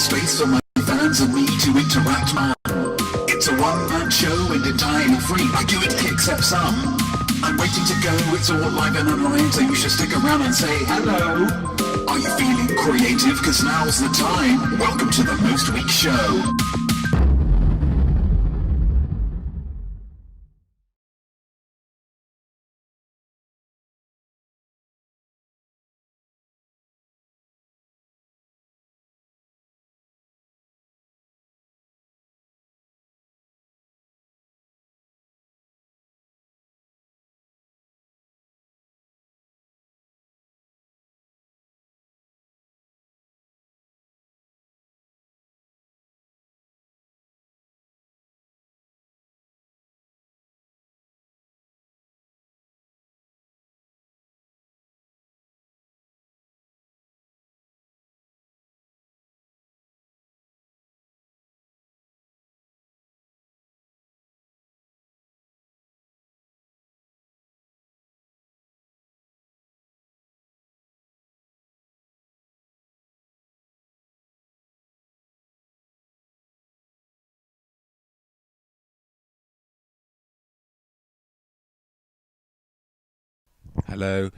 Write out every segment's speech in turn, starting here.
space for my fans and me to interact, man. It's a one-man show and entirely free. I do it except some. I'm waiting to go, it's all live and online, so you should stick around and say hello. Are you feeling creative? Cause now's the time. Welcome to the Most Week Show.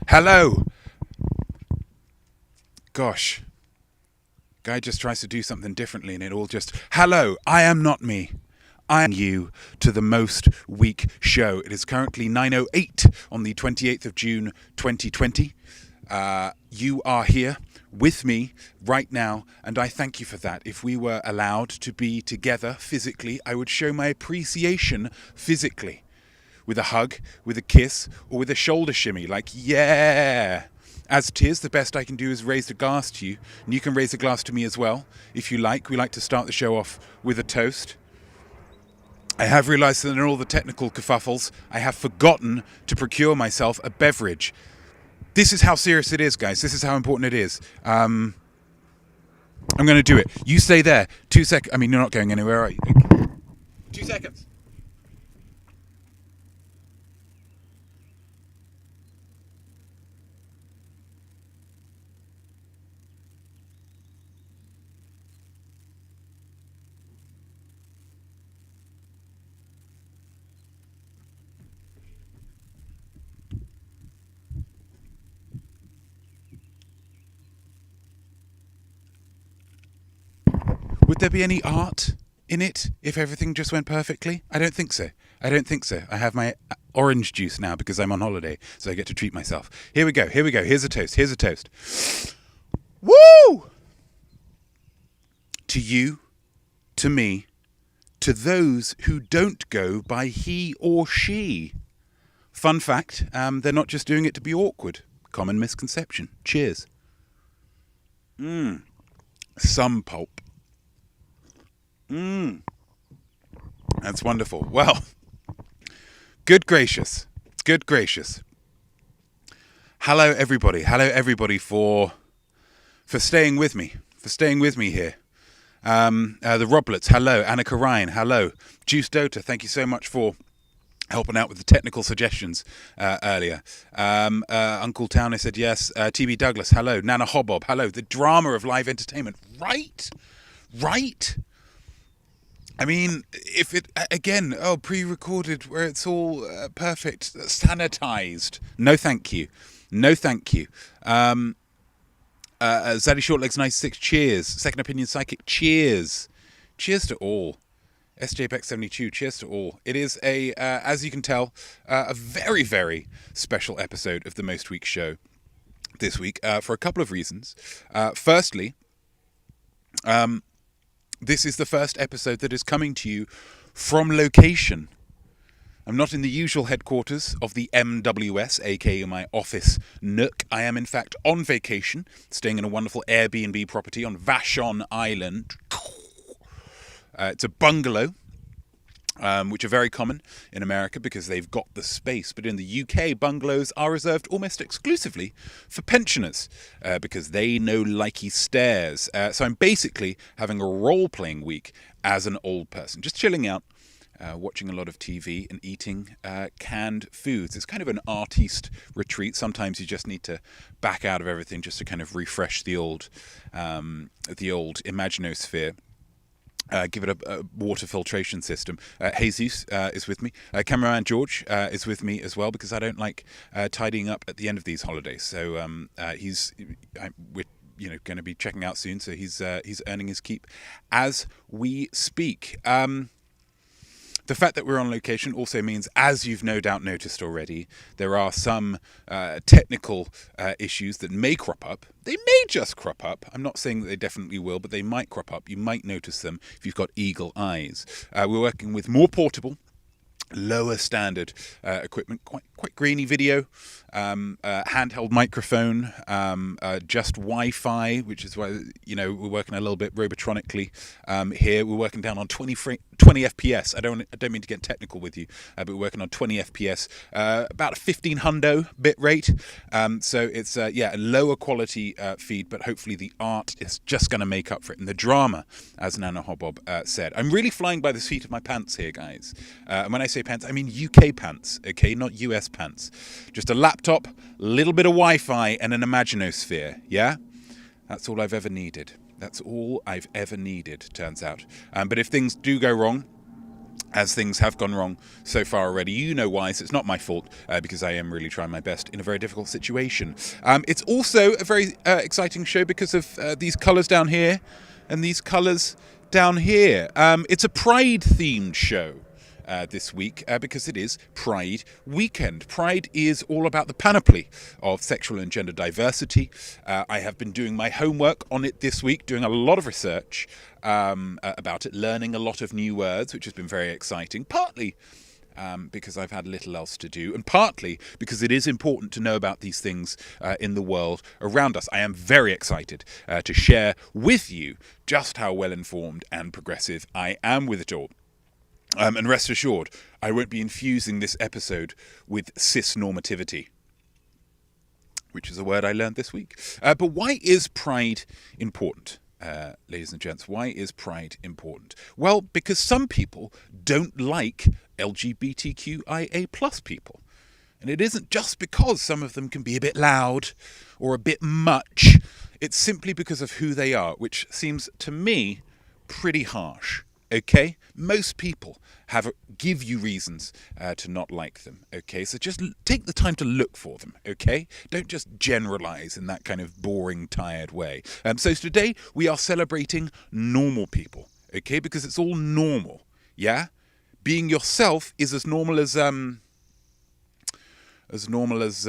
Hello. Gosh. Guy just tries to do something differently and it all just... Hello, I am Notme. I am you to the Most Week Show. It is currently 9:08 on the 28th of June 2020. You are here with me right now, and I thank you for that. If we were allowed to be together physically, I would show my appreciation physically. With a hug, with a kiss, or with a shoulder shimmy, like, yeah. As it is, the best I can do is raise a glass to you, and you can raise a glass to me as well, if you like. We like to start the show off with a toast. I have realised that in all the technical kerfuffles, I have forgotten to procure myself a beverage. This is how serious it is, guys. This is how important it is. I'm going to do it. You stay there. 2 seconds. I mean, you're not going anywhere, are you? 2 seconds. Would there be any art in it if everything just went perfectly? I don't think so. I have my orange juice now because I'm on holiday, so I get to treat myself. Here we go. Here's a toast. Woo! To you, to me, to those who don't go by he or she. Fun fact, they're not just doing it to be awkward. Common misconception. Cheers. Some pulp. That's wonderful. Well, good gracious. Hello everybody for staying with me. Here. The Roblets, hello. Annika Ryan, hello. Juice Dota, thank you so much for helping out with the technical suggestions earlier. Uncle Towner said yes. TB Douglas, hello. Nana Hobbob, hello. The drama of live entertainment, right? I mean, if it, again, pre-recorded where it's all perfect, sanitized. No, thank you. Zaddy Shortlegs 96, cheers. Second Opinion Psychic, cheers. Cheers to all. SJPEX 72, cheers to all. It is as you can tell, a very, very special episode of the Most Week Show this week for a couple of reasons. Firstly, this is the first episode that is coming to you from location. I'm not in the usual headquarters of the MWS, aka my office nook. I am in fact on vacation, staying in a wonderful Airbnb property on Vashon Island. It's a bungalow, which are very common in America because they've got the space. But in the UK, bungalows are reserved almost exclusively for pensioners because they know likey stairs. So I'm basically having a role-playing week as an old person, just chilling out, watching a lot of TV and eating canned foods. It's kind of an artiste retreat. Sometimes you just need to back out of everything just to kind of refresh the old imaginosphere. Give it a water filtration system. Jesus is with me. Cameraman George is with me as well, because I don't like tidying up at the end of these holidays. So we're going to be checking out soon. So he's earning his keep as we speak. The fact that we're on location also means, as you've no doubt noticed already, there are some technical issues that may crop up. They may just crop up. I'm not saying that they definitely will, but they might crop up. You might notice them if you've got eagle eyes. We're working with more portable, lower standard equipment, quite grainy video, handheld microphone, just Wi-Fi, which is why we're working a little bit robotronically here. We're working down on 20 FPS. I don't mean to get technical with you, but we're working on 20 FPS, about a 1500 bit rate. So it's a lower quality feed, but hopefully the art is just going to make up for it, and the drama, as Nana Hobbob said. I'm really flying by the seat of my pants here, guys. And when I say pants, I mean UK pants, okay, not US pants. Just a laptop, a little bit of Wi-Fi, and an Imaginosphere, yeah? That's all I've ever needed. That's all I've ever needed, turns out. But if things do go wrong, as things have gone wrong so far already, you know why, so it's not my fault, because I am really trying my best in a very difficult situation. It's also a very exciting show because of these colours down here and these colours down here. It's a Pride-themed show. This week, because it is Pride weekend. Pride is all about the panoply of sexual and gender diversity. I have been doing my homework on it this week, doing a lot of research about it, learning a lot of new words, which has been very exciting, partly because I've had little else to do, and partly because it is important to know about these things in the world around us. I am very excited to share with you just how well informed and progressive I am with it all. And rest assured, I won't be infusing this episode with cis-normativity, which is a word I learned this week. But why is Pride important, ladies and gents? Why is Pride important? Well, because some people don't like LGBTQIA plus people. And it isn't just because some of them can be a bit loud or a bit much. It's simply because of who they are, which seems to me pretty harsh. Okay, most people give you reasons to not like them. Okay, so just take the time to look for them. Okay, don't just generalize in that kind of boring, tired way. So today we are celebrating normal people. Okay, because it's all normal. Yeah, being yourself is as normal as as normal as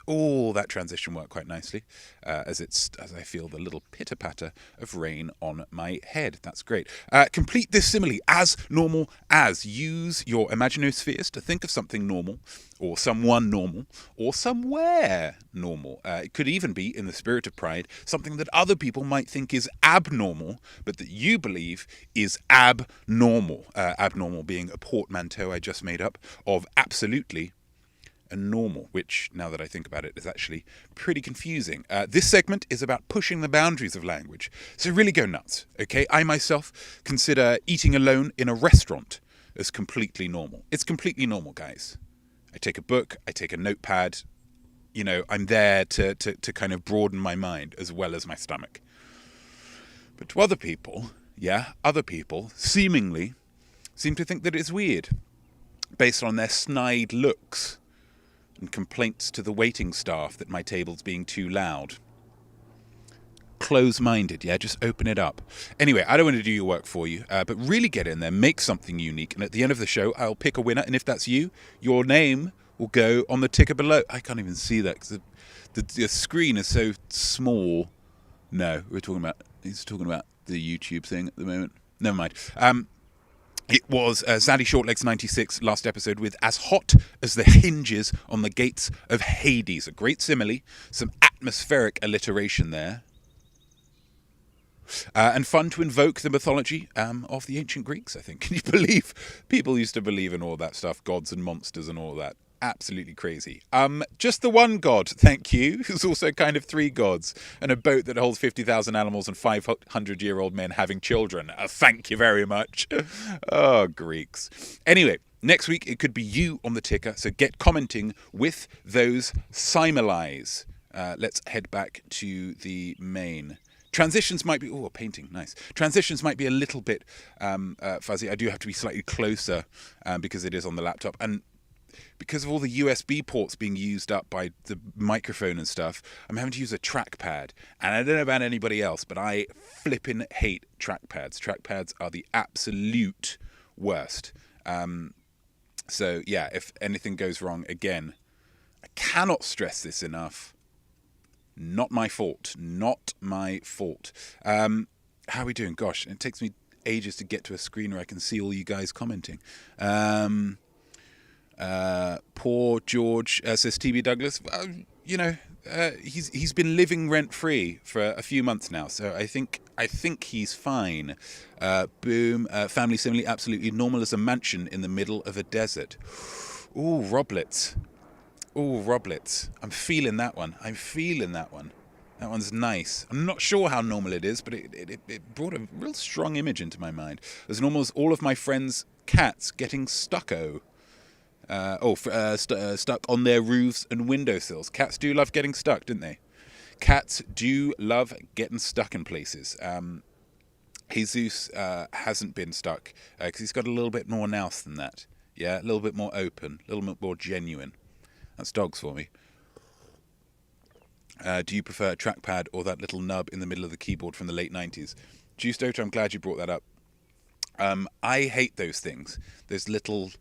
oh, that transition worked quite nicely, as I feel the little pitter patter of rain on my head. That's great. Complete this simile: as normal as. Use your imaginospheres to think of something normal, or someone normal, or somewhere normal. It could even be, in the spirit of Pride, something that other people might think is abnormal, but that you believe is abnormal. Abnormal being a portmanteau I just made up of absolutely and normal, which, now that I think about it, is actually pretty confusing. This segment is about pushing the boundaries of language, so really go nuts, okay? I myself consider eating alone in a restaurant as completely normal. It's completely normal, guys. I take a book, I take a notepad, I'm there to kind of broaden my mind as well as my stomach. But to other people, seemingly seem to think that it's weird, based on their snide looks and complaints to the waiting staff that my table's being too loud. Close-minded, yeah, just open it up. Anyway, I don't want to do your work for you, but really get in there, make something unique, and at the end of the show, I'll pick a winner, and if that's you, your name will go on the ticker below. I can't even see that because the screen is so small. No, he's talking about the YouTube thing at the moment. Never mind. It was Zaddy Shortlegs 96 last episode with As Hot as the Hinges on the Gates of Hades. A great simile, some atmospheric alliteration there. And fun to invoke the mythology of the ancient Greeks, I think. Can you believe people used to believe in all that stuff, gods and monsters and all that? Absolutely crazy. Just the one god, thank you, who's also kind of three gods, and a boat that holds 50,000 animals and 500-year-old men having children. Thank you very much. Oh, Greeks. Anyway, next week it could be you on the ticker, so get commenting with those similes. Let's head back to the main. Transitions might be... Oh, a painting, nice. Transitions might be a little bit fuzzy. I do have to be slightly closer because it is on the laptop. And because of all the USB ports being used up by the microphone and stuff, I'm having to use a trackpad. And I don't know about anybody else, but I flippin' hate trackpads. Trackpads are the absolute worst. So, yeah, if anything goes wrong, again, I cannot stress this enough. Not my fault. Not my fault. How are we doing? Gosh, it takes me ages to get to a screen where I can see all you guys commenting. Poor George, says TB Douglas. He's been living rent free for a few months now, so I think he's fine. Boom. Family simile, absolutely normal as a mansion in the middle of a desert. Ooh, Roblets. I'm feeling that one. That one's nice. I'm not sure how normal it is, but it brought a real strong image into my mind. As normal as all of my friends' cats getting stucco. Stuck on their roofs and windowsills. Cats do love getting stuck, don't they? Cats do love getting stuck in places. Jesus hasn't been stuck because he's got a little bit more nous than that. Yeah, a little bit more open, a little bit more genuine. That's dogs for me. Do you prefer a trackpad or that little nub in the middle of the keyboard from the late 90s? Juice Doctor, I'm glad you brought that up. I hate those things. Those little,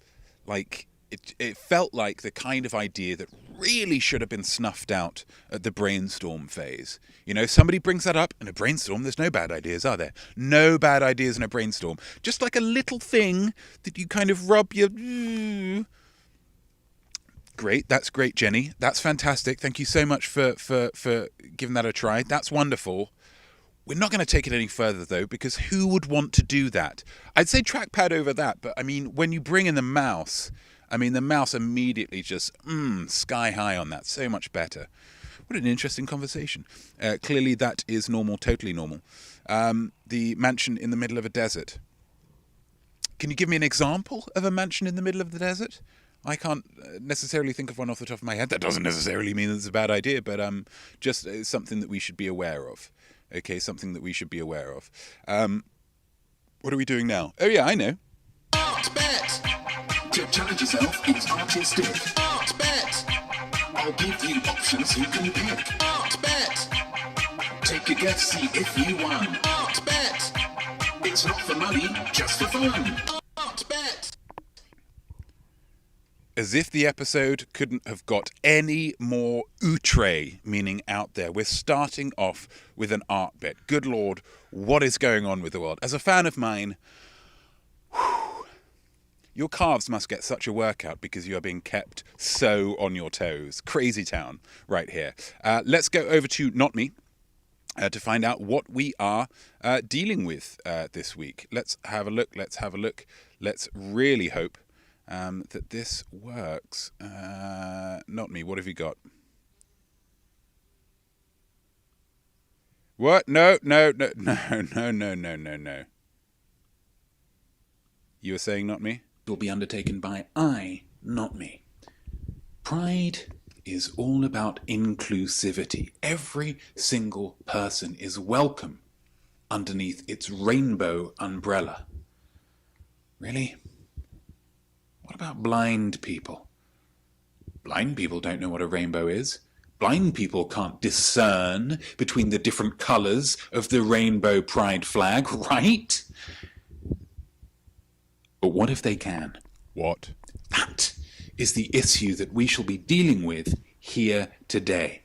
it felt like the kind of idea that really should have been snuffed out at the brainstorm phase. You know, somebody brings that up in a brainstorm. There's no bad ideas, are there? No bad ideas in a brainstorm. Just like a little thing that you kind of rub your... Great, that's great, Jenny. That's fantastic. Thank you so much for giving that a try. That's wonderful. We're not going to take it any further, though, because who would want to do that? I'd say trackpad over that, but, I mean, when you bring in the mouse, the mouse immediately just, sky high on that. So much better. What an interesting conversation. Clearly, that is normal, totally normal. The mansion in the middle of a desert. Can you give me an example of a mansion in the middle of the desert? I can't necessarily think of one off the top of my head. That doesn't necessarily mean it's a bad idea, but just something that we should be aware of. Okay, something that we should be aware of. What are we doing now? Oh yeah, I know. Art bet! To challenge yourself, it's artistic. Art bet! I'll give you options you can pick. Art bet! Take a guess, see if you won. Art bet! It's not for money, just for fun. Art bet! As if the episode couldn't have got any more outre, meaning out there. We're starting off with an art bet. Good Lord, what is going on with the world? As a fan of mine, your calves must get such a workout because you are being kept so on your toes. Crazy town right here. Let's go over to Notme to find out what we are dealing with this week. Let's have a look. Let's really hope that this works. Not me. What have you got? What? No. You were saying not me? Will be undertaken by I, not me. Pride is all about inclusivity. Every single person is welcome underneath its rainbow umbrella. Really? What about blind people? Blind people don't know what a rainbow is. Blind people can't discern between the different colours of the rainbow pride flag, right? But what if they can? What? That is the issue that we shall be dealing with here today.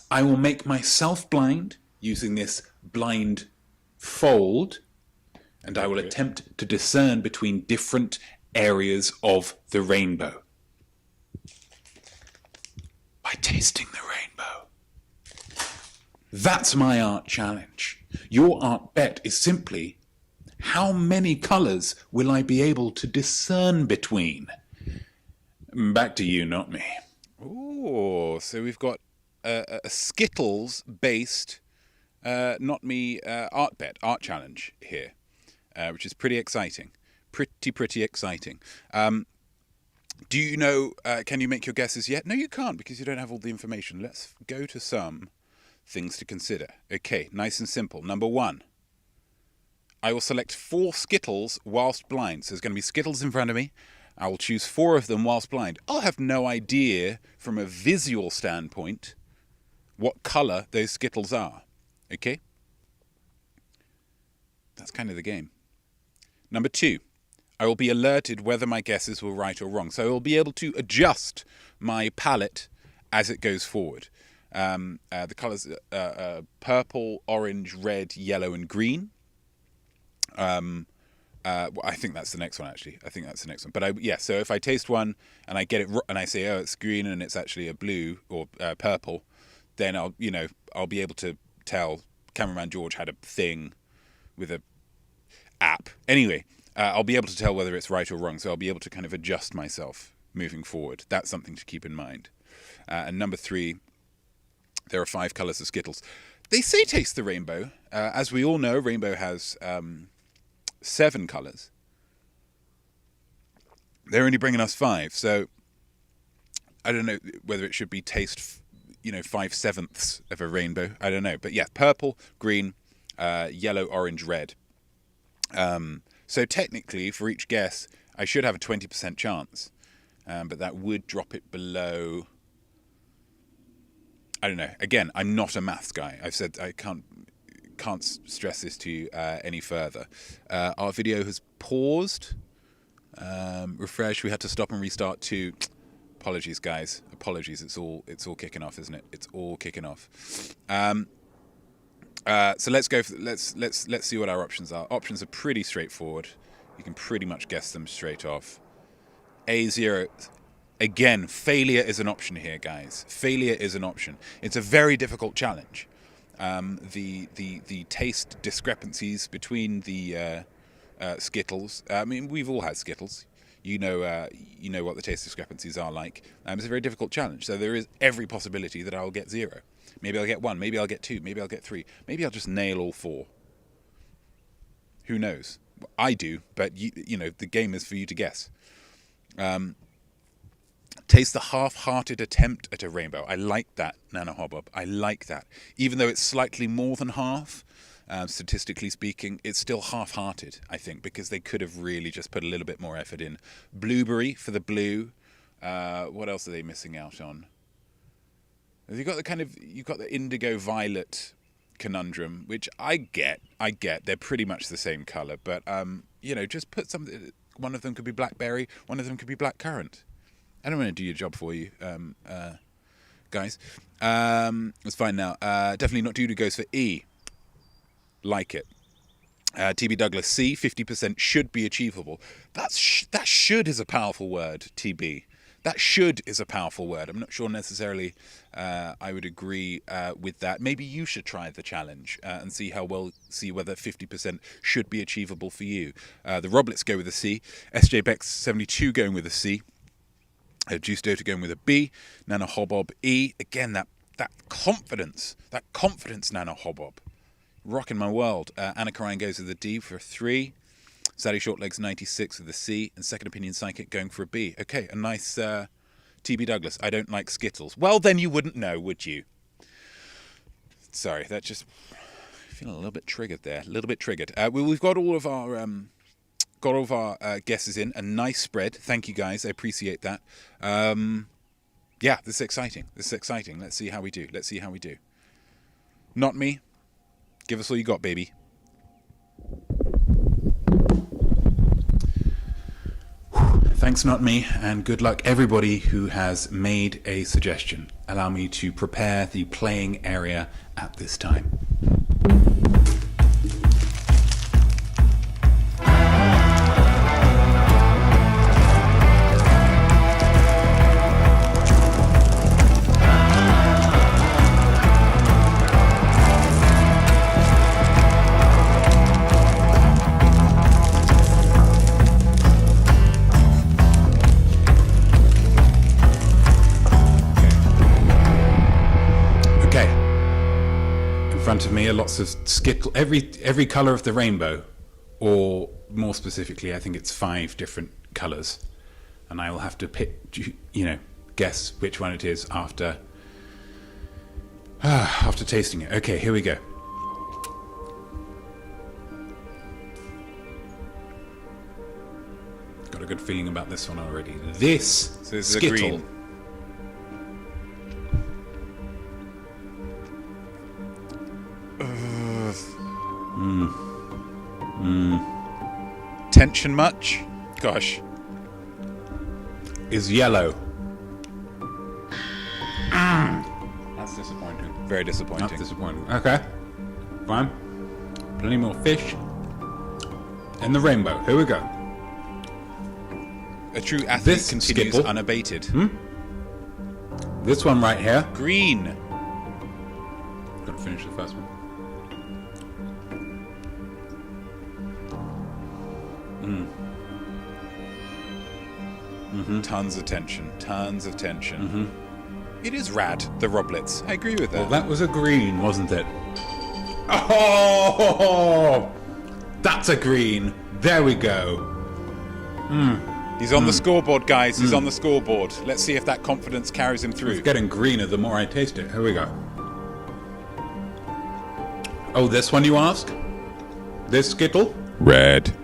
I will make myself blind using this blind fold, and I will attempt to discern between different areas of the rainbow by tasting the rainbow. That's my art challenge. Your art bet is simply, how many colours will I be able to discern between? Back to you, not me. Oh, so we've got a Skittles-based Notme art challenge here, which is pretty exciting. Pretty exciting. Do you know, can you make your guesses yet? No, you can't because you don't have all the information. Let's go to some things to consider. Okay, nice and simple. Number one, I will select 4 Skittles whilst blind. So there's going to be Skittles in front of me. I will choose 4 of them whilst blind. I'll have no idea from a visual standpoint what colour those Skittles are. Okay? That's kind of the game. Number 2, I will be alerted whether my guesses were right or wrong. So I will be able to adjust my palette as it goes forward. The colours are purple, orange, red, yellow and green. I think that's the next one, actually. I think that's the next one. But so if I taste one and I get it and I say, oh, it's green and it's actually a blue or purple, then I'll be able to tell. Cameraman George had a thing with a app. Anyway, I'll be able to tell whether it's right or wrong. So I'll be able to kind of adjust myself moving forward. That's something to keep in mind. And number 3, there are 5 colours of Skittles. They say taste the rainbow. As we all know, rainbow has 7 colours. They're only bringing us 5, so I don't know whether it should be taste, 5/7 of a rainbow. I don't know, but yeah, purple, green, yellow, orange, red. So technically, for each guess, I should have a 20% chance, but that would drop it below. I don't know. Again, I'm not a maths guy. I've said I can't stress this to you any further. Our video has paused. Refresh. We had to stop and restart too. Apologies, guys. Apologies. It's all kicking off, isn't it? It's all kicking off. So let's go. Let's see what our options are. Options are pretty straightforward. You can pretty much guess them straight off. A0. Again, failure is an option here, guys. Failure is an option. It's a very difficult challenge. The taste discrepancies between the Skittles. I mean, we've all had Skittles. You know what the taste discrepancies are like. It's a very difficult challenge. So there is every possibility that I will get 0. Maybe I'll get 1. Maybe I'll get 2. Maybe I'll get 3. Maybe I'll just nail all 4. Who knows? I do, but the game is for you to guess. Taste the half-hearted attempt at a rainbow. I like that, Nana Hobbob. I like that. Even though it's slightly more than half, statistically speaking, it's still half-hearted, I think, because they could have really just put a little bit more effort in. Blueberry for the blue. What else are they missing out on? You've got the indigo violet conundrum, which I get. They're pretty much the same colour, but just put something. One of them could be blackberry. One of them could be blackcurrant. I don't want to do your job for you, guys. It's fine now. Definitely Not Judy goes for E. Like it. TB Douglas, C, 50% should be achievable. That should is a powerful word, TB. That should is a powerful word. I'm not sure necessarily I would agree with that. Maybe you should try the challenge and see whether 50% should be achievable for you. The Roblets go with a C. SJ Bex 72 going with a C. Juice Dota going with a B. Nana Hobbob E. Again, that confidence, Nana Hobbob. Rocking my world. Anna Karayan goes with a D for a 3. Sally Shortlegs 96 with a C. And Second Opinion Psychic going for a B. Okay, a nice TB Douglas. I don't like Skittles. Well, then you wouldn't know, would you? Sorry, that just... I feel a little bit triggered there. A little bit triggered. We've got all of our... guesses in. A nice spread. Thank you, guys. I appreciate that. Yeah, this is exciting. Let's see how we do. Not me. Give us all you got, baby. Thanks, Not Me, and good luck everybody who has made a suggestion. Allow me to prepare the playing area at this time. front of me are lots of Skittle, every colour of the rainbow, or more specifically, I think it's 5 different colours, and I will have to pick, guess which one it is after tasting it. Okay, here we go. Got a good feeling about this one already. This is Skittle. a green. Tension much? Gosh. Is yellow. That's disappointing. Very disappointing. That's disappointing. Okay. Fine. Plenty more fish. And the rainbow. Here we go. A true athlete This continues Skittle. unabated. This one right here. Green. Got to finish the first one. Tons of tension. Tons of tension. It is rad, the Roblets. I agree with that. Well, that was a green, wasn't it? Oh! That's a green. There we go. He's on the scoreboard, guys. He's on the scoreboard. Let's see if that confidence carries him through. It's getting greener the more I taste it. Here we go. Oh, this one you ask? This Skittle? Red.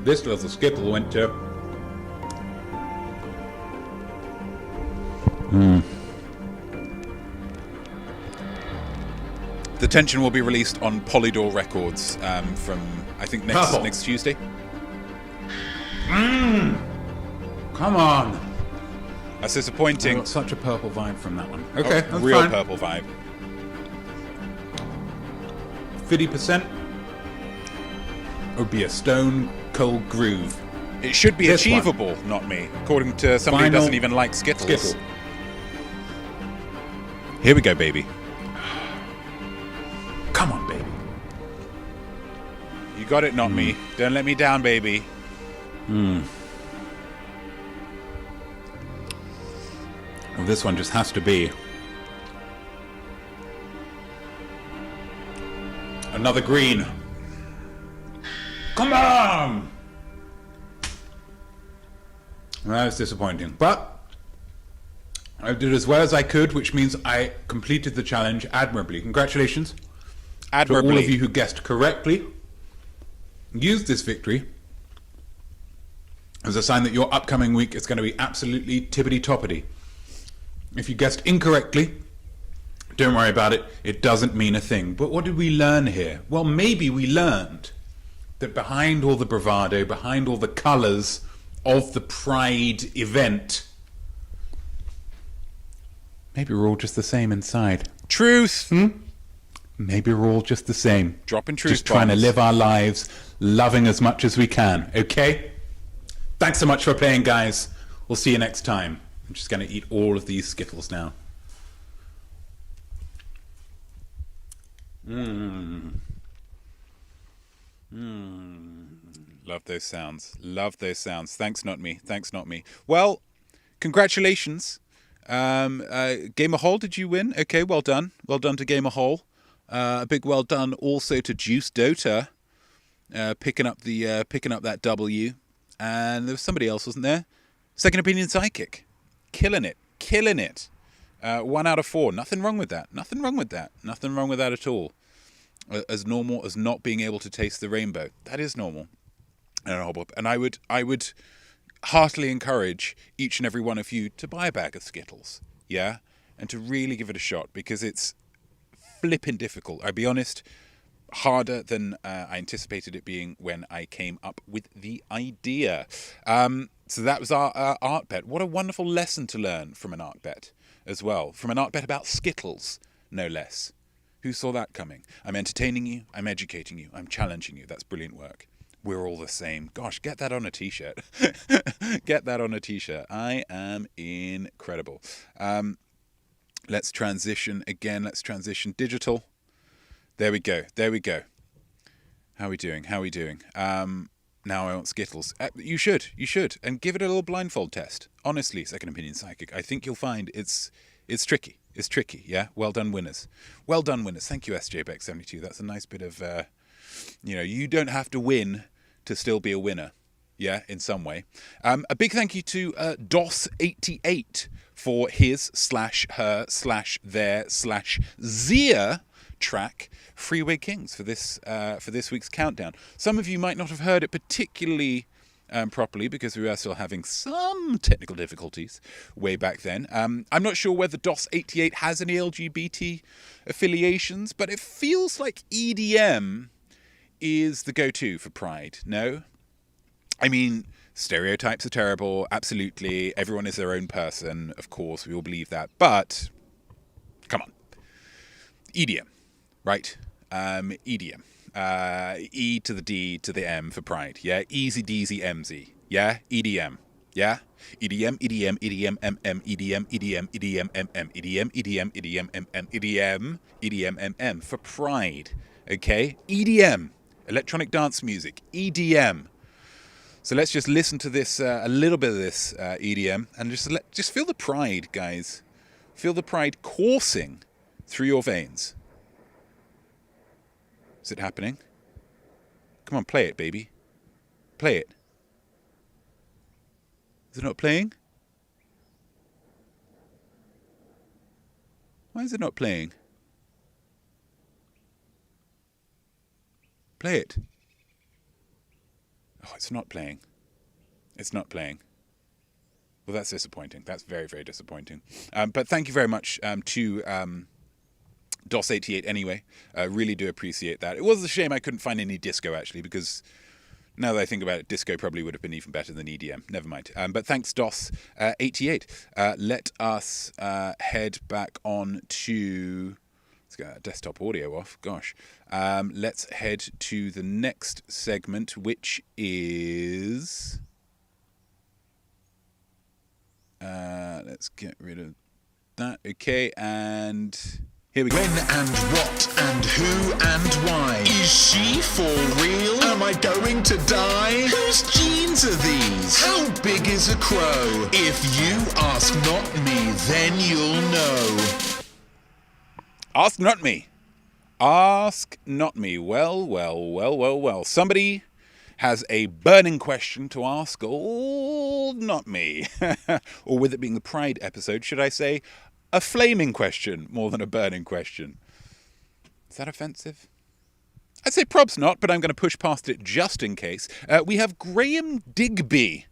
This little Skittle went to... The tension will be released on Polydor Records from, I think, Purple. next Tuesday. Come on. That's I disappointing. got such a purple vibe from that one. Okay, that's Real fine. purple vibe. 50% would be a stone cold groove. It should be This one. achievable, not me, according to somebody who Final doesn't even like Skittles. Skittle. Here we go, baby. Come on, baby. You got it, not me. Don't let me down, baby. Well, this one just has to be another green. Come on! That was disappointing. But I did as well as I could, which means I completed the challenge admirably. Congratulations to Admirably. all of you who guessed correctly. Use this victory as a sign that your upcoming week is going to be absolutely tippity-toppity. If you guessed incorrectly, don't worry about it. It doesn't mean a thing. But what did we learn here? Well, maybe we learned that behind all the bravado, behind all the colours of the Pride event, maybe we're all just the same inside. Truth. Maybe we're all just the same. Dropping truth Just trying to bombs. live our lives, loving as much as we can, okay? Thanks so much for playing, guys. We'll see you next time. I'm just going to eat all of these Skittles now. Love those sounds. Love those sounds. Thanks, not me. Thanks, not me. Well, congratulations. Gamer Hole, did you win? Okay, well done. Well done to Gamer Hole. A big well done also to Juice Dota, picking up that W. And there was somebody else, wasn't there? Second Opinion Psychic. Killing it. 1 out of 4. Nothing wrong with that. Nothing wrong with that. Nothing wrong with that at all. As normal as not being able to taste the rainbow. That is normal. And I would heartily encourage each and every one of you to buy a bag of Skittles. Yeah? And to really give it a shot, because it's flipping difficult. I'll be honest, harder than I anticipated it being when I came up with the idea. So that was our art bet. What a wonderful lesson to learn from an art bet as well. From an art bet about Skittles, no less. Who saw that coming? I'm entertaining you. I'm educating you. I'm challenging you. That's brilliant work. We're all the same. Gosh, get that on a t-shirt. Get that on a t-shirt. I am incredible. Let's transition again. Let's transition digital. There we go. How are we doing? Now I want Skittles. You should. And give it a little blindfold test. Honestly, Second Opinion Psychic. I think you'll find it's It's tricky. It's tricky, yeah? Well done, winners. Well done, winners. Thank you, SJBeck72. That's a nice bit of, you don't have to win to still be a winner, yeah, in some way. A big thank you to DOS88 for his/her/their/Zia track, Freeway Kings, for this week's countdown. Some of you might not have heard it particularly properly because we were still having some technical difficulties way back then. I'm not sure whether DOS88 has any LGBT affiliations, but it feels like EDM is the go-to for Pride, no? I mean, stereotypes are terrible, absolutely. Everyone is their own person, of course, we all believe that. But, come on. EDM, right? EDM. E to the D to the M for Pride, yeah? Easy deasy MZ, yeah? EDM, yeah? EDM, EDM, EDM, MM, EDM, EDM, EDM, MM, EDM, EDM, EDM, MM, EDM, EDM, MM for Pride, okay? EDM, electronic dance music, EDM. So let's just listen to this, a little bit of this EDM, and just feel the pride, guys. Feel the pride coursing through your veins. Is it happening? Come on, play it, baby. Play it. Is it not playing? Why is it not playing? Play it. Oh, it's not playing. It's not playing. Well, that's disappointing. That's very, very disappointing. But thank you very much to DOS88 anyway. Really do appreciate that. It was a shame I couldn't find any disco, actually, because now that I think about it, disco probably would have been even better than EDM. Never mind. But thanks, DOS88. Let us head back on to... Let's get our desktop audio off. Gosh. Let's head to the next segment, which is... let's get rid of that. Okay, and... Here we go. When and what and who and why? Is she for real? Am I going to die? Whose genes are these? How big is a crow? If you ask not me, then you'll know. Ask not me. Ask not me. Well. Somebody has a burning question to ask old not me. Or with it being the Pride episode, should I say a flaming question more than a burning question? Is that offensive? I'd say probs not, but I'm going to push past it just in case. We have Graham Digby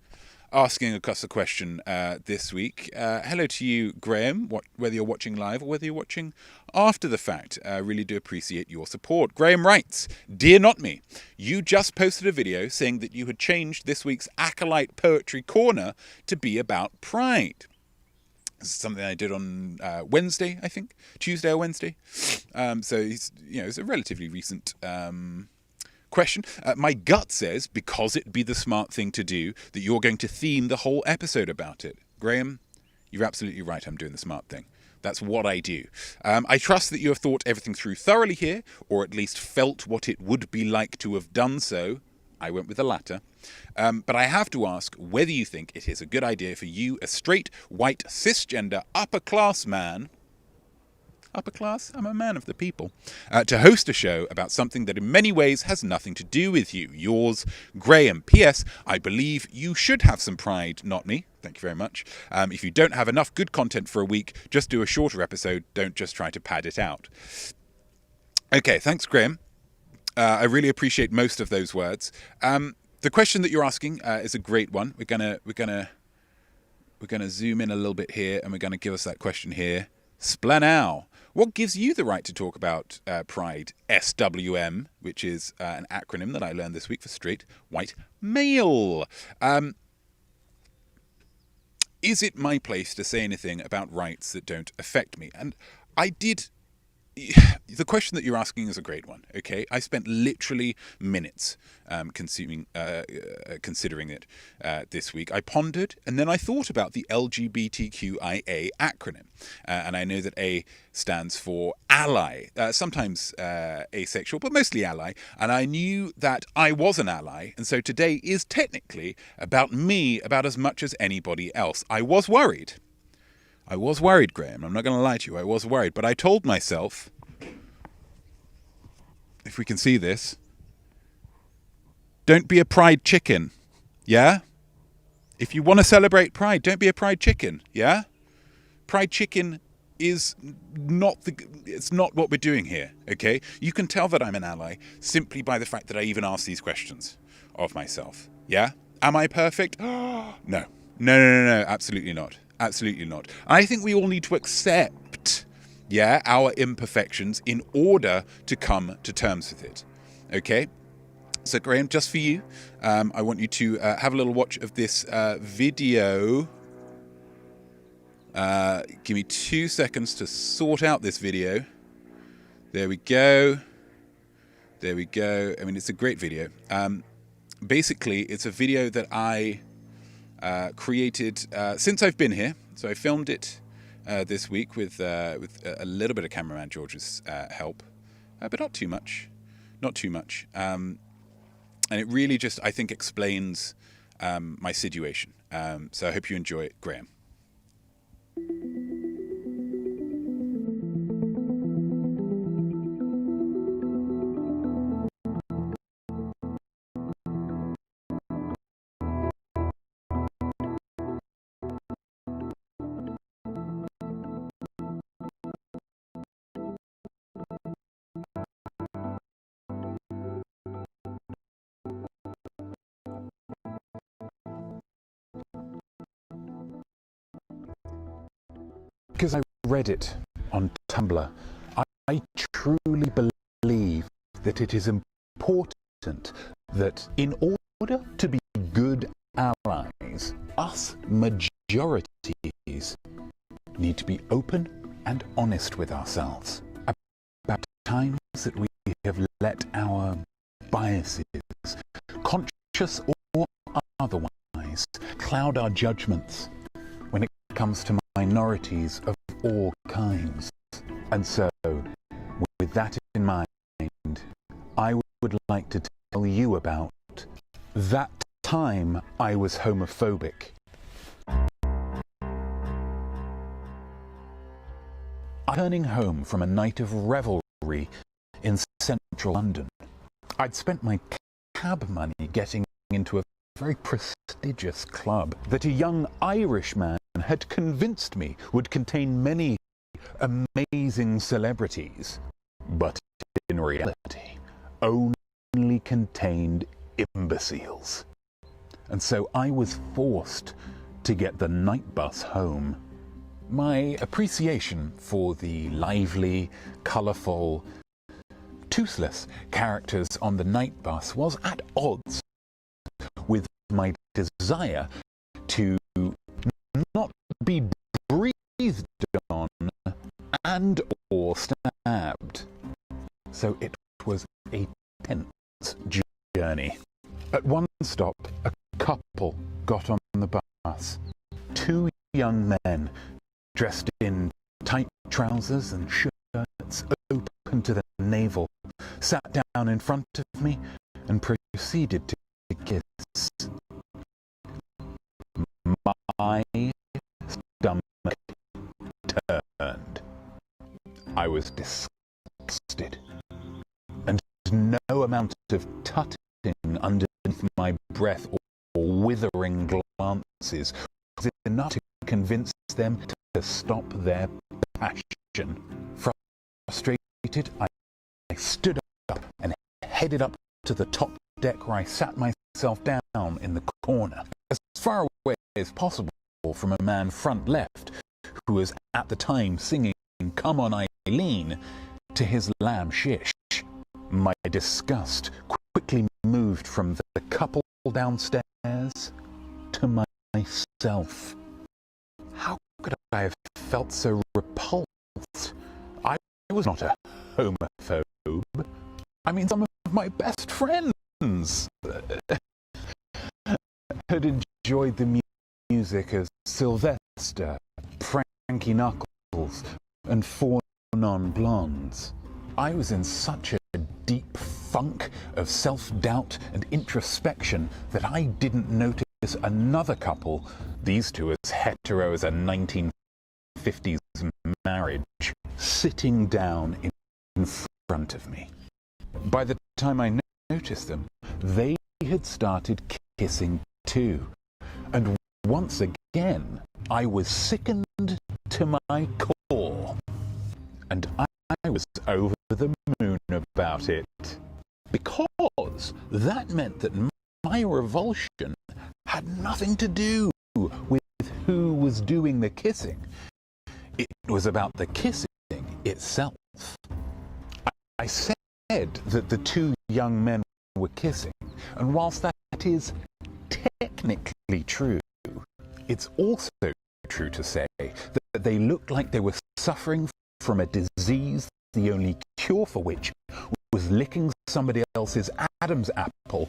asking us a question this week. Hello to you, Graham, whether you're watching live or whether you're watching after the fact. I really do appreciate your support. Graham writes, Dear Not Me, you just posted a video saying that you had changed this week's Acolyte Poetry Corner to be about Pride. This is something I did on Wednesday, I think. Tuesday or Wednesday. So it's a relatively recent question. My gut says, because it'd be the smart thing to do, that you're going to theme the whole episode about it. Graham, you're absolutely right. I'm doing the smart thing. That's what I do. I trust that you have thought everything through thoroughly here, or at least felt what it would be like to have done so. I went with the latter. But I have to ask whether you think it is a good idea for you, a straight, white, cisgender, upper-class man... Upper class? I'm a man of the people. To host a show about something that in many ways has nothing to do with you. Yours, Graham. P.S. I believe you should have some pride, not me. Thank you very much. If you don't have enough good content for a week, just do a shorter episode. Don't just try to pad it out. Okay, thanks, Graham. I really appreciate most of those words. The question that you're asking is a great one. We're gonna zoom in a little bit here, and we're gonna give us that question here. Splanow. What gives you the right to talk about Pride? SWM, which is an acronym that I learned this week for straight white male. Is it my place to say anything about rights that don't affect me? And I did... The question that you're asking is a great one, okay? I spent literally minutes considering it this week. I pondered, and then I thought about the LGBTQIA acronym. And I know that A stands for ally, sometimes asexual, but mostly ally. And I knew that I was an ally, and so today is technically about me about as much as anybody else. I was worried. I was worried, Graham. I'm not going to lie to you. I was worried. But I told myself, if we can see this, don't be a pride chicken. Yeah? If you want to celebrate pride, don't be a pride chicken. Yeah? Pride chicken is it's not what we're doing here, okay? You can tell that I'm an ally simply by the fact that I even ask these questions of myself. Yeah? Am I perfect? No. No, absolutely not. Absolutely not. I think we all need to accept, our imperfections in order to come to terms with it. Okay? So, Graham, just for you, I want you to have a little watch of this video. Give me 2 seconds to sort out this video. There we go. There we go. I mean, it's a great video. Basically, it's a video that I created since I've been here. So I filmed it this week with a little bit of cameraman George's help, but not too much. Not too much. And it really just, I think, explains my situation. So I hope you enjoy it, Graham. Because I read it on Tumblr, I truly believe that it is important that in order to be good allies, us majorities need to be open and honest with ourselves about times that we have let our biases, conscious or otherwise, cloud our judgments when it comes to minorities of all kinds. And so, with that in mind, I would like to tell you about that time I was homophobic. Returning home from a night of revelry in central London, I'd spent my cab money getting into a very prestigious club that a young Irishman had convinced me would contain many amazing celebrities, but in reality only contained imbeciles. And so I was forced to get the night bus home. My appreciation for the lively, colourful, toothless characters on the night bus was at odds with my desire to not be breathed on and or stabbed. So it was a tense journey. At one stop, a couple got on the bus. Two young men dressed in tight trousers and shirts open to the navel sat down in front of me and proceeded to kiss. My stomach turned. I was disgusted, and no amount of tutting underneath my breath or withering glances was enough to convince them to stop their passion. Frustrated, I stood up and headed up to the top deck, where I sat myself down in the corner, as far away as possible from a man front left, who was at the time singing "Come On Eileen" to his lamb shish. My disgust quickly moved from the couple downstairs to myself. How could I have felt so repulsed? I was not a homophobe. I mean, some of my best friends had enjoyed the music of Sylvester, Frankie Knuckles, and Four Non-Blondes. I was in such a deep funk of self-doubt and introspection that I didn't notice another couple, these two as hetero as a 50s marriage sitting down in front of me. By the time I noticed them, they had started kissing too. And once again, I was sickened to my core. And I was over the moon about it. Because that meant that my revulsion had nothing to do with who was doing the kissing. It was about the kissing itself. I said that the two young men were kissing, and whilst that is technically true, it's also true to say that they looked like they were suffering from a disease, the only cure for which was licking somebody else's Adam's apple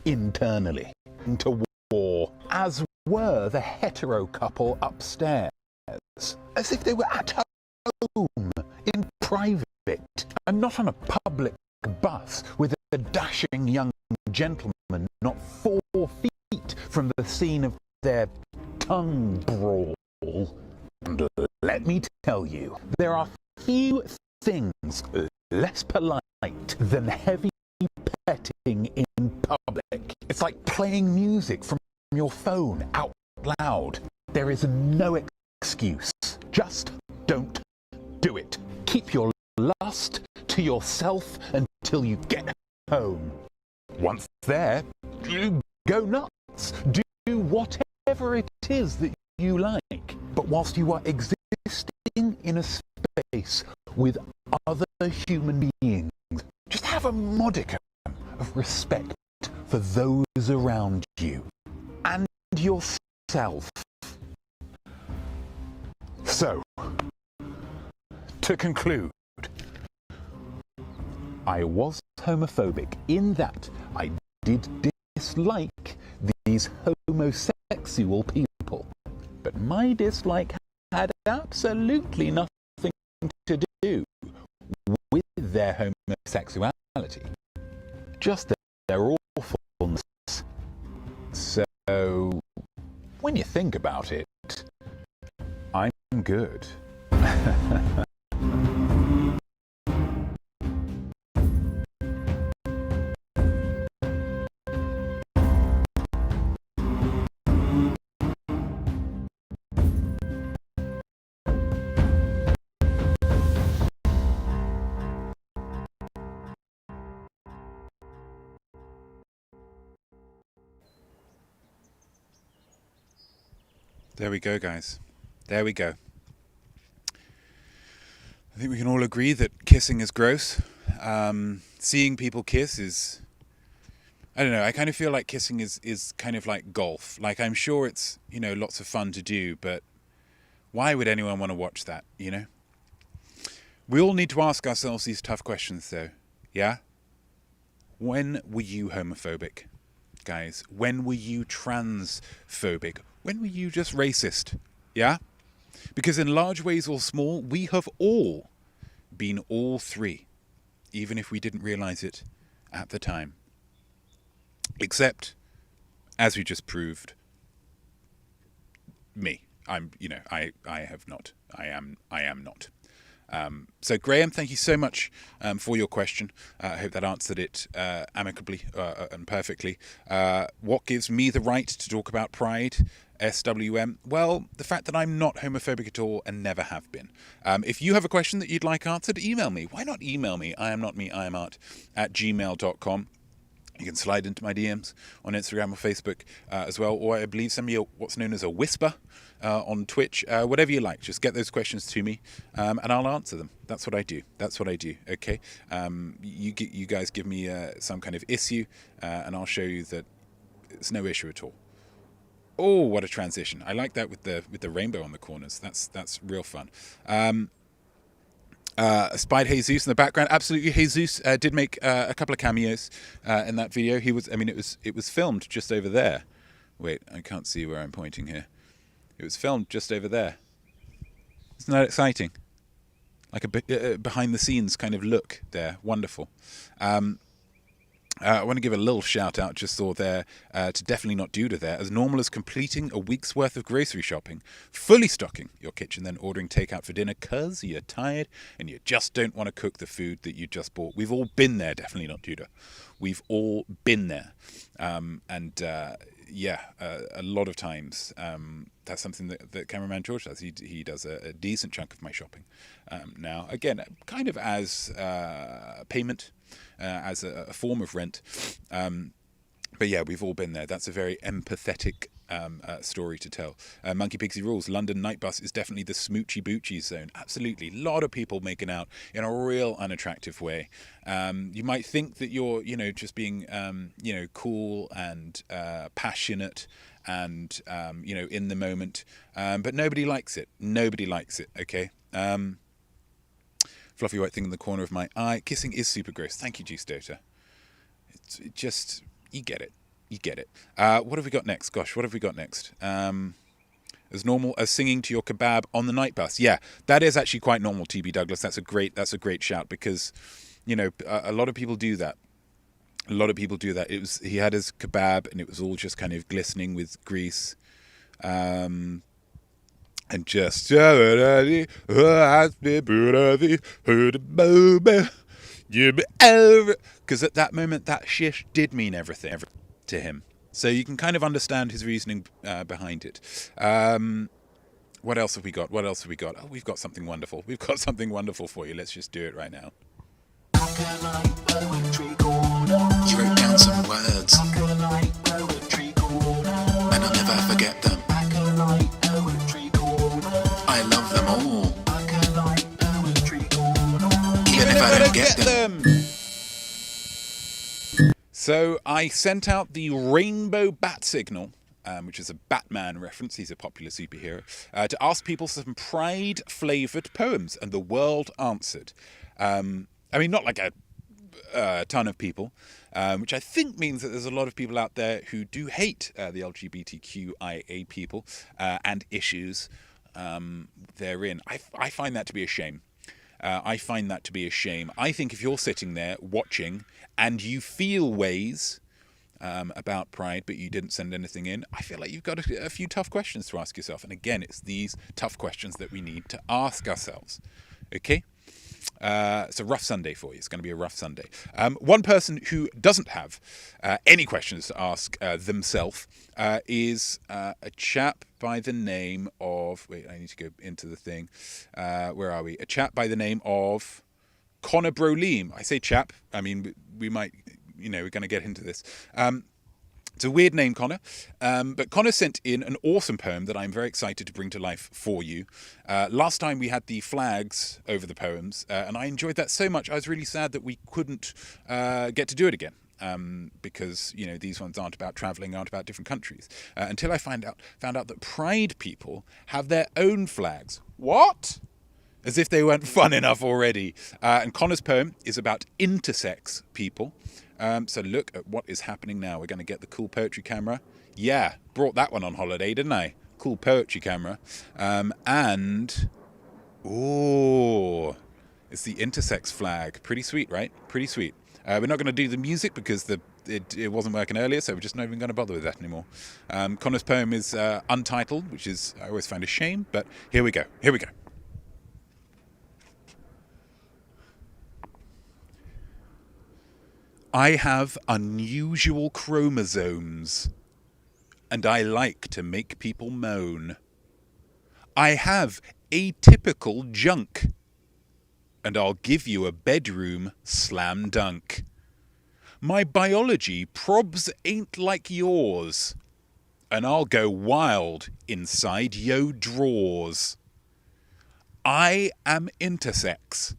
internally into war, as were the hetero couple upstairs, as if they were at home, in private, and not on a public bus with a dashing young gentleman not 4 feet from the scene of their tongue brawl. And let me tell you, there are few things less polite than heavy petting in public. It's like playing music from your phone out loud. There is no excuse. Just don't do it. Keep your lust to yourself until you get home. Once there, go nuts. Do whatever it is that you like. But whilst you are existing in a space with other human beings, just have a modicum of respect for those around you and yourself. So, to conclude, I was homophobic in that I did dislike these homosexual people, but my dislike had absolutely nothing to do with their homosexuality, just their awfulness. So, when you think about it, I'm good. There we go, guys. There we go. I think we can all agree that kissing is gross. Seeing people kiss is... I don't know, I kind of feel like kissing is kind of like golf. Like, I'm sure it's, you know, lots of fun to do, but why would anyone want to watch that, you know? We all need to ask ourselves these tough questions, though. Yeah? When were you homophobic, guys? When were you transphobic? When were you just racist? Yeah? Because in large ways or small, we have all been all three, even if we didn't realize it at the time. Except, as we just proved, me. I have not. I am not. So Graham, thank you so much for your question. I hope that answered it amicably and perfectly. What gives me the right to talk about pride? SWM? Well, the fact that I'm not homophobic at all and never have been. If you have a question that you'd like answered, email me. Why not email me? I am not me, I am art @gmail.com. You can slide into my DMs on Instagram or Facebook as well, or I believe send me what's known as a whisper on Twitch. Whatever you like, just get those questions to me and I'll answer them. That's what I do. Okay. You guys give me some kind of issue and I'll show you that it's no issue at all. Oh, what a transition! I like that with the rainbow on the corners. That's real fun. Spied Jesus in the background. Absolutely, Jesus did make a couple of cameos in that video. It was filmed just over there. Wait, I can't see where I'm pointing here. It was filmed just over there. Isn't that exciting? Like a behind the scenes kind of look there. Wonderful. I want to give a little shout out, just saw there, to Definitely Not Duda there. As normal as completing a week's worth of grocery shopping, fully stocking your kitchen, then ordering takeout for dinner because you're tired and you just don't want to cook the food that you just bought. We've all been there, Definitely Not Duda. We've all been there. A lot of times that's something that cameraman George does. He does a decent chunk of my shopping now. Again, kind of as payment, as a form of rent. But yeah, we've all been there. That's a very empathetic story to tell. Monkey Pixie Rules, London night bus is definitely the smoochy boochy zone. Absolutely. A lot of people making out in a real unattractive way. You might think that you're, just being, cool and passionate and, in the moment. But nobody likes it. Nobody likes it, okay? Fluffy white thing in the corner of my eye. Kissing is super gross. Thank you, Juice Dota. You get it. You get it. What have we got next? Gosh, what have we got next? As normal as singing to your kebab on the night bus. Yeah, that is actually quite normal, TB Douglas. That's a great shout because, a lot of people do that. A lot of people do that. He had his kebab and it was all just kind of glistening with grease. And just because at that moment that shish did mean everything to him, so you can kind of understand his reasoning behind it. What else have we got? Oh, we've got something wonderful for you. Let's just do it right now. You wrote down some words, and I'll never forget them. I love them all, even if I don't get them. So I sent out the rainbow bat signal, which is a Batman reference. He's a popular superhero, to ask people some pride-flavoured poems, and the world answered. Not like a ton of people, which I think means that there's a lot of people out there who do hate the LGBTQIA people and issues therein. I find that to be a shame. I think if you're sitting there watching and you feel ways about pride, but you didn't send anything in, I feel like you've got a few tough questions to ask yourself. And again, it's these tough questions that we need to ask ourselves. Okay? It's a rough Sunday for you. It's going to be a rough Sunday. One person who doesn't have any questions to ask themselves is a chap by the name of... Wait, I need to go into the thing. Where are we? A chap by the name of Connor Broleem. I say chap. I mean, we might... we're going to get into this. It's a weird name, Connor. But Connor sent in an awesome poem that I'm very excited to bring to life for you. Last time we had the flags over the poems, and I enjoyed that so much. I was really sad that we couldn't get to do it again. Because, these ones aren't about travelling, aren't about different countries. Until I found out that pride people have their own flags. What? As if they weren't fun enough already. And Connor's poem is about intersex people. So look at what is happening now. We're going to get the cool poetry camera. Yeah, brought that one on holiday, didn't I? Cool poetry camera. It's the intersex flag. Pretty sweet, right? Pretty sweet. We're not going to do the music because it wasn't working earlier, so we're just not even going to bother with that anymore. Connor's poem is untitled, which is I always find a shame, but here we go. I have unusual chromosomes, and I like to make people moan. I have atypical junk, and I'll give you a bedroom slam dunk. My biology probs ain't like yours, and I'll go wild inside yo drawers. I am intersex,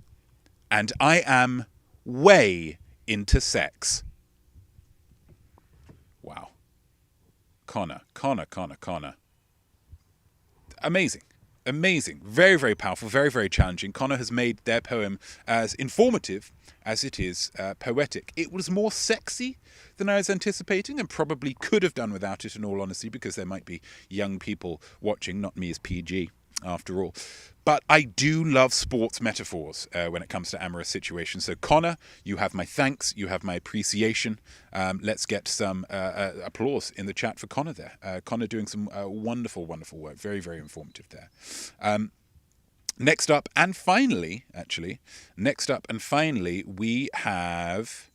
and I am way into sex. Wow. Connor. Amazing. Very, very powerful, very, very challenging. Connor has made their poem as informative as it is poetic. It was more sexy than I was anticipating and probably could have done without it, in all honesty, because there might be young people watching. Not me as PG. after all. But I do love sports metaphors when it comes to amorous situations. So Connor, you have my thanks, you have my appreciation. Let's get some applause in the chat for Connor there. Connor doing some wonderful, wonderful work. Very, very informative there. Next up and finally, we have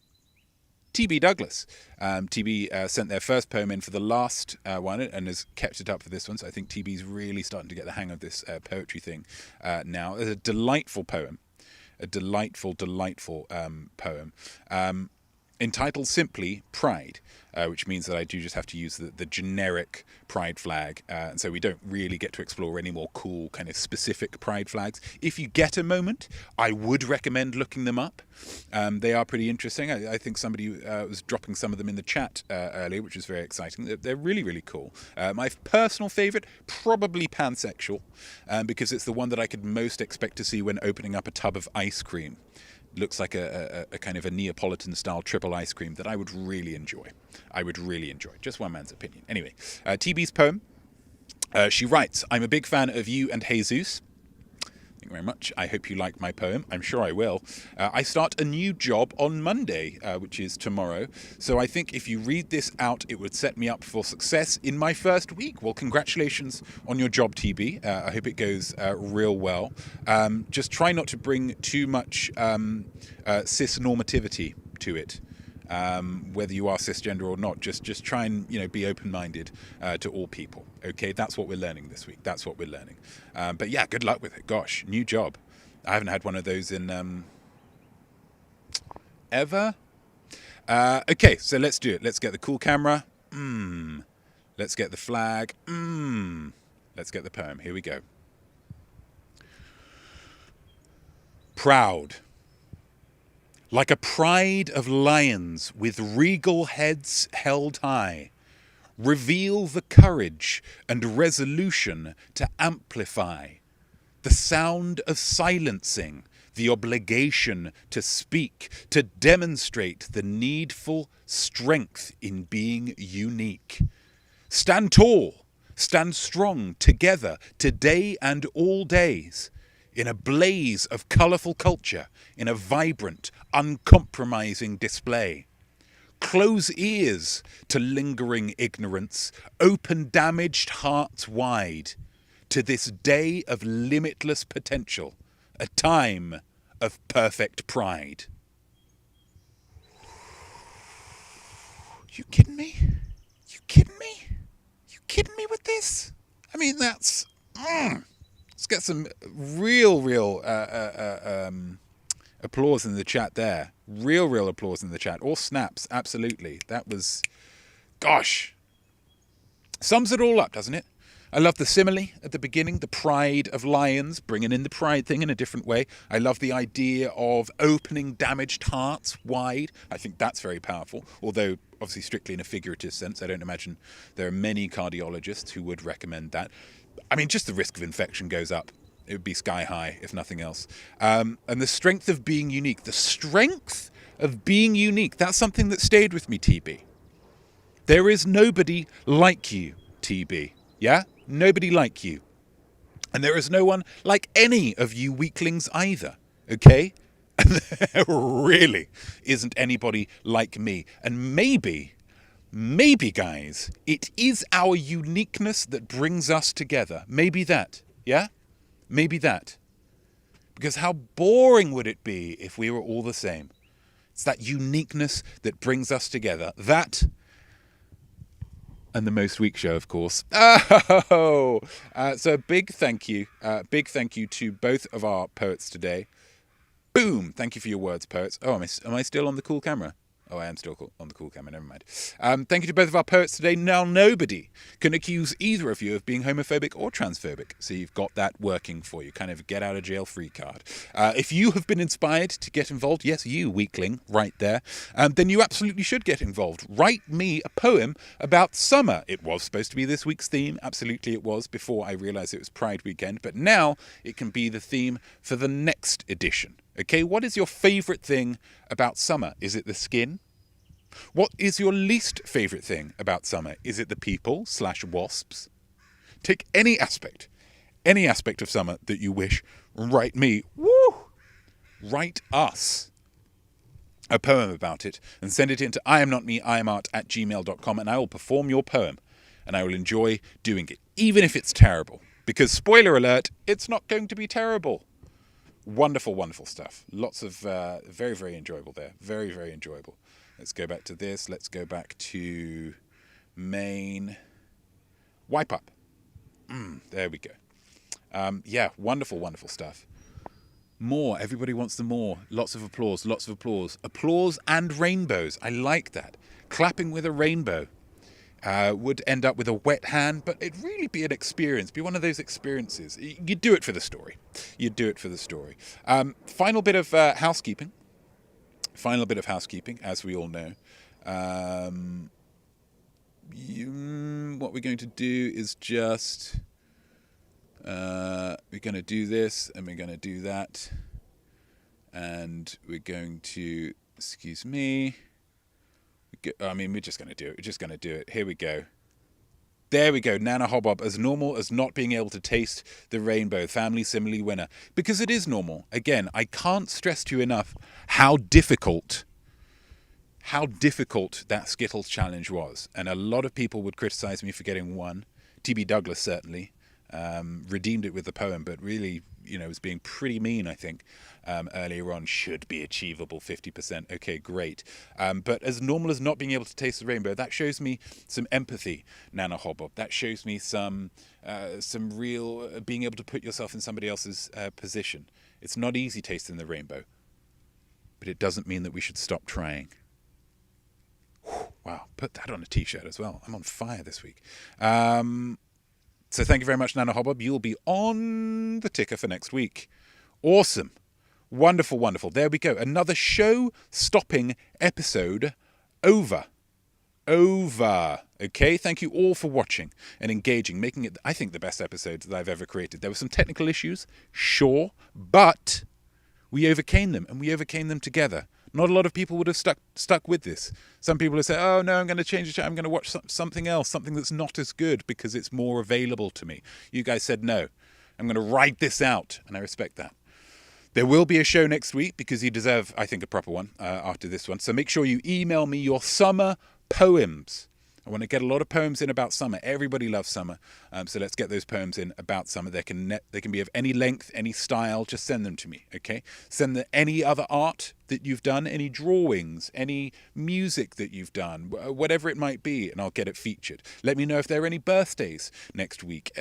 TB Douglas. TB sent their first poem in for the last one and has kept it up for this one. So I think TB's really starting to get the hang of this poetry thing now. It's a delightful poem. A delightful poem. Entitled simply Pride, which means that I do just have to use the generic pride flag. And so we don't really get to explore any more cool kind of specific pride flags. If you get a moment, I would recommend looking them up. They are pretty interesting. I think somebody was dropping some of them in the chat earlier, which was very exciting. They're really, really cool. My personal favourite, probably pansexual, because it's the one that I could most expect to see when opening up a tub of ice cream. Looks like a kind of a Neapolitan-style triple ice cream that I would really enjoy. Just one man's opinion. Anyway, TB's poem. She writes, I'm a big fan of you and Jesus. Thank you very much. I hope you like my poem. I'm sure I will. I start a new job on Monday, which is tomorrow. So I think if you read this out, it would set me up for success in my first week. Well, congratulations on your job, TB. I hope it goes real well. Just try not to bring too much cis normativity to it. Whether you are cisgender or not, just try and be open-minded to all people. Okay, that's what we're learning this week. But yeah, good luck with it. Gosh, new job. I haven't had one of those in ever. Okay, so let's do it. Let's get the cool camera. Let's get the flag. Let's get the poem. Here we go. Proud. Like a pride of lions with regal heads held high, reveal the courage and resolution to amplify the sound of silencing, the obligation to speak, to demonstrate the needful strength in being unique. Stand tall, stand strong together today and all days, in a blaze of colourful culture, in a vibrant, uncompromising display. Close ears to lingering ignorance, open damaged hearts wide, to this day of limitless potential, a time of perfect pride. You kidding me? You kidding me with this? I mean, that's... Let's get some real applause in the chat there. Real applause in the chat. Or snaps, absolutely. That was, gosh. Sums it all up, doesn't it? I love the simile at the beginning, the pride of lions, bringing in the pride thing in a different way. I love the idea of opening damaged hearts wide. I think that's very powerful, although obviously strictly in a figurative sense. I don't imagine there are many cardiologists who would recommend that. I mean, just the risk of infection goes up. It would be sky high, if nothing else. And the strength of being unique. The strength of being unique. That's something that stayed with me, TB. There is nobody like you, TB. Yeah? Nobody like you. And there is no one like any of you weaklings either. Okay? And there really isn't anybody like me. And maybe, guys, it is our uniqueness that brings us together. Maybe that. Yeah? Maybe that. Because how boring would it be if we were all the same? It's that uniqueness that brings us together. That and the Most Weak show, of course. So a big thank you to both of our poets today. Boom! Thank you for your words, poets. Oh, am I still on the cool camera? Oh, I am still on the cool camera, never mind. Thank you to both of our poets today. Now, nobody can accuse either of you of being homophobic or transphobic. So you've got that working for you, kind of get out of jail free card. If you have been inspired to get involved, yes, you weakling, right there, then you absolutely should get involved. Write me a poem about summer. It was supposed to be this week's theme. Absolutely it was, before I realised it was Pride weekend. But now it can be the theme for the next edition. Okay, what is your favourite thing about summer? Is it the skin? What is your least favourite thing about summer? Is it the people /wasps? Take any aspect any aspect of summer that you wish, write me, woo, write us a poem about it and send it into iamnotme@gmail.com, and I will perform your poem and I will enjoy doing it, even if it's terrible. Because, spoiler alert, it's not going to be terrible. Wonderful, wonderful stuff. Lots of very, very enjoyable there. Very, very enjoyable. Let's go back to this. Let's go back to main. Wipe up. There we go. Yeah, wonderful, wonderful stuff. More. Everybody wants the more. Lots of applause. Lots of applause. Applause and rainbows. I like that. Clapping with a rainbow. Would end up with a wet hand, but it'd really be an experience, be one of those experiences. You'd do it for the story. You'd do it for the story. Final bit of housekeeping. Final bit of housekeeping, as we all know. What we're going to do is just... we're going to do this, and we're going to do that. And we're going to... Excuse me... we're just going to do it. We're just going to do it. Here we go. There we go. Nana Hobbob, as normal as not being able to taste the rainbow. Family simile winner. Because it is normal. Again, I can't stress to you enough how difficult that Skittles challenge was. And a lot of people would criticize me for getting one. T.B. Douglas certainly redeemed it with the poem, but really, was being pretty mean, I think, earlier on. Should be achievable, 50%. Okay, great. But as normal as not being able to taste the rainbow, that shows me some empathy, Nana Hobbob. That shows me some real being able to put yourself in somebody else's position. It's not easy tasting the rainbow, but it doesn't mean that we should stop trying. Wow, put that on a t-shirt as well. I'm on fire this week. So thank you very much, Nana Hobbob. You'll be on the ticker for next week. Awesome. Wonderful, wonderful. There we go. Another show-stopping episode over. Okay, thank you all for watching and engaging, making it, I think, the best episodes that I've ever created. There were some technical issues, sure, but we overcame them, and we overcame them together. Not a lot of people would have stuck with this. Some people have said, oh, no, I'm going to change the channel. I'm going to watch something else, something that's not as good because it's more available to me. You guys said, no, I'm going to ride this out, and I respect that. There will be a show next week because you deserve, I think, a proper one after this one. So make sure you email me your summer poems. I want to get a lot of poems in about summer. Everybody loves summer. So let's get those poems in about summer. They can be of any length, any style. Just send them to me, okay? Send any other art that you've done, any drawings, any music that you've done, whatever it might be, and I'll get it featured. Let me know if there are any birthdays next week.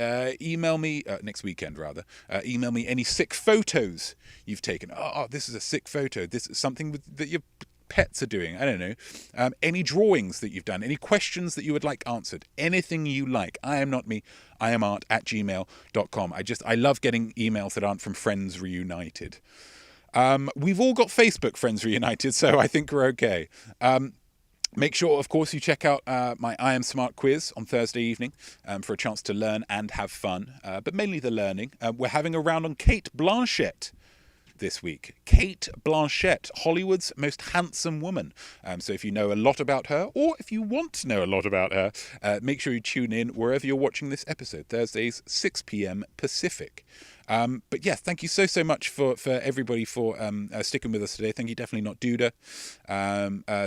Email me, next weekend rather. Email me any sick photos you've taken. Oh, this is a sick photo. This is something that you've... pets are doing, I don't know, any drawings that you've done, any questions that you would like answered, anything you like. I am not me, I am art @gmail.com. I love getting emails that aren't from Friends Reunited. We've all got Facebook Friends Reunited, so I think we're okay. Make sure, of course, you check out my I Am Smart quiz on Thursday evening for a chance to learn and have fun, but mainly the learning. We're having a round on Kate Blanchett this week. Kate Blanchett, Hollywood's most handsome woman. So if you know a lot about her, or if you want to know a lot about her, make sure you tune in wherever you're watching this episode, Thursdays, 6 p.m. Pacific. But yeah, thank you so much for everybody for sticking with us today. Thank you, definitely not Duda.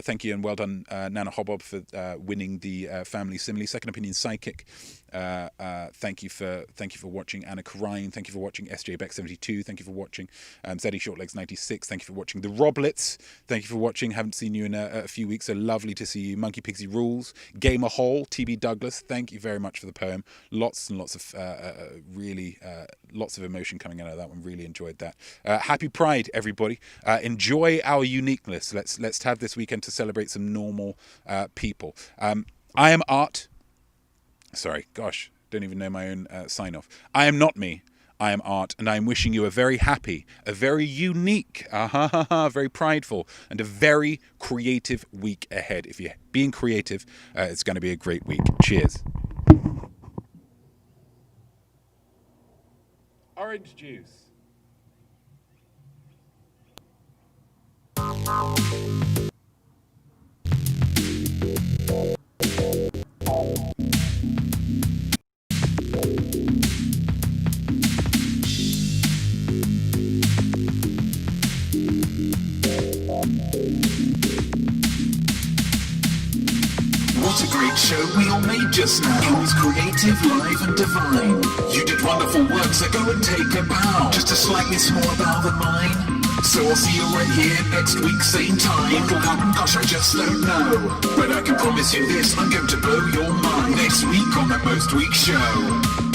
Thank you and well done, Nana Hobbob, for winning the Family Simile Second Opinion Psychic. Thank you for watching, Anna Karine. Thank you for watching, SJ Beck 72. Thank you for watching, Zeddy Shortlegs 96. Thank you for watching, The Roblets. Thank you for watching. Haven't seen you in a few weeks, so lovely to see you. Monkey Pixie Rules, Gamer Hole, TB Douglas. Thank you very much for the poem. Lots and lots of really lots of emotion coming out of that one. Really enjoyed that. Happy Pride, everybody. Enjoy our uniqueness. Let's have this weekend to celebrate some normal people. I am art. Sorry, gosh, don't even know my own sign-off. I am not me. I am art, and I am wishing you a very happy, a very unique, very prideful, and a very creative week ahead. If you're being creative, it's going to be a great week. Cheers. Orange juice. What a great show we all made just now. It was creative, live and divine. You did wonderful work, so go and take a bow. Just a slightly smaller bow than mine. So I'll see you right here next week, same time. What'll happen, gosh, I just don't know. But I can promise you this, I'm going to blow your mind next week on the Most Week Show.